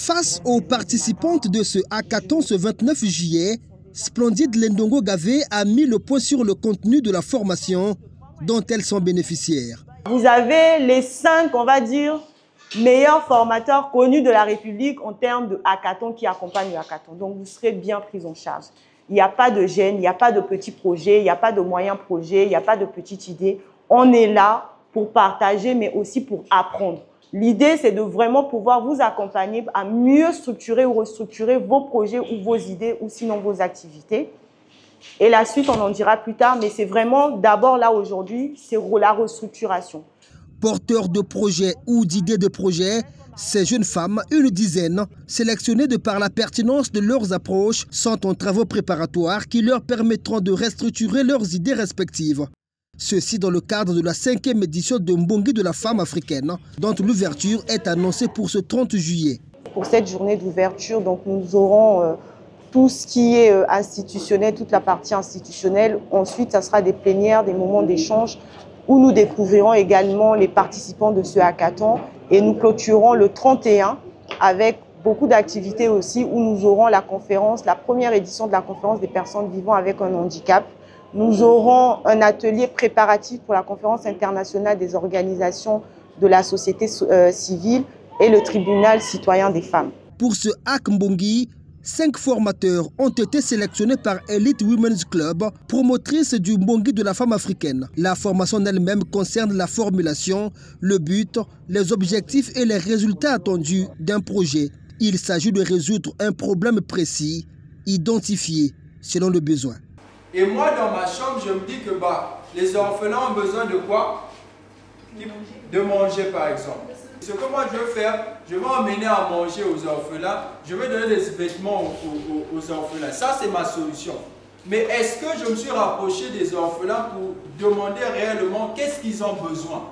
Face aux participantes de ce hackathon ce 29 juillet, Splendide Lendongo Gavé a mis le point sur le contenu de la formation dont elles sont bénéficiaires. Vous avez les 5, on va dire, meilleurs formateurs connus de la République en termes de hackathon qui accompagnent le hackathon. Donc, vous serez bien pris en charge. Il n'y a pas de gêne, il n'y a pas de petits projets, il n'y a pas de moyens projets, il n'y a pas de petites idées. On est là pour partager, mais aussi pour apprendre. L'idée, c'est de vraiment pouvoir vous accompagner à mieux structurer ou restructurer vos projets ou vos idées ou sinon vos activités. Et la suite, on en dira plus tard, mais c'est vraiment d'abord là aujourd'hui, c'est la restructuration. Porteurs de projets ou d'idées de projets, ces jeunes femmes, une dizaine, sélectionnées de par la pertinence de leurs approches, sont en travaux préparatoires qui leur permettront de restructurer leurs idées respectives. Ceci dans le cadre de la 5e édition de Mbongi de la femme africaine, dont l'ouverture est annoncée pour ce 30 juillet. Pour cette journée d'ouverture, donc nous aurons tout ce qui est institutionnel, toute la partie institutionnelle. Ensuite, ça sera des plénières, des moments d'échange où nous découvrirons également les participants de ce hackathon et nous clôturerons le 31 avec beaucoup d'activités aussi où nous aurons la conférence, la première édition de la conférence des personnes vivant avec un handicap. Nous aurons un atelier préparatif pour la conférence internationale des organisations de la société civile et le tribunal citoyen des femmes. Pour ce Hack Mbongi, 5 formateurs ont été sélectionnés par Elite Women's Club, promotrice du Mbongi de la femme africaine. La formation elle-même concerne la formulation, le but, les objectifs et les résultats attendus d'un projet. Il s'agit de résoudre un problème précis, identifié selon le besoin. Et moi, dans ma chambre, je me dis que les orphelins ont besoin de quoi? De manger, par exemple. Ce que moi je veux faire, je vais emmener à manger aux orphelins, je vais donner des vêtements aux orphelins. Ça, c'est ma solution. Mais est-ce que je me suis rapproché des orphelins pour demander réellement qu'est-ce qu'ils ont besoin?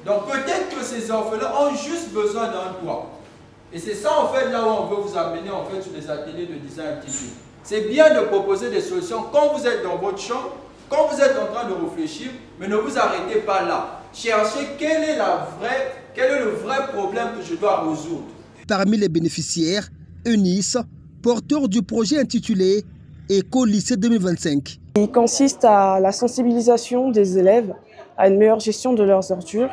Donc peut-être que ces orphelins ont juste besoin d'un toit. Et c'est ça, en fait, là où on veut vous amener en fait, sur des ateliers de design thinking. C'est bien de proposer des solutions quand vous êtes dans votre chambre, quand vous êtes en train de réfléchir, mais ne vous arrêtez pas là. Cherchez quel est le vrai problème que je dois résoudre. Parmi les bénéficiaires, Eunice, porteur du projet intitulé Éco-Lycée 2025. Il consiste à la sensibilisation des élèves à une meilleure gestion de leurs ordures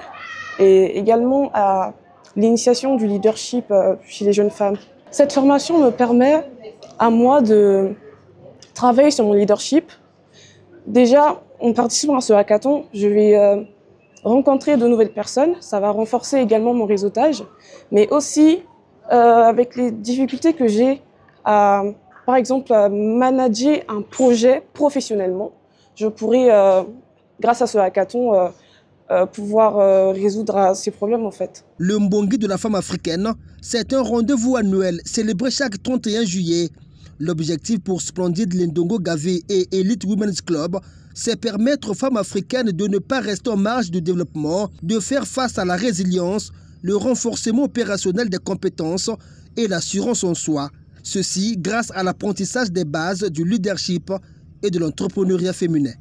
et également à l'initiation du leadership chez les jeunes femmes. Cette formation me permet à moi de travailler sur mon leadership. Déjà, en participant à ce hackathon, je vais rencontrer de nouvelles personnes. Ça va renforcer également mon réseautage, mais aussi avec les difficultés que j'ai à, par exemple, à manager un projet professionnellement. Je pourrais, grâce à ce hackathon, pouvoir résoudre ces problèmes en fait. Le Mbongi de la femme africaine, c'est un rendez-vous annuel célébré chaque 31 juillet. L'objectif pour Splendide Lendongo Gavé et Elite Women's Club, c'est permettre aux femmes africaines de ne pas rester en marge de développement, de faire face à la résilience, le renforcement opérationnel des compétences et l'assurance en soi. Ceci grâce à l'apprentissage des bases du leadership et de l'entrepreneuriat féminin.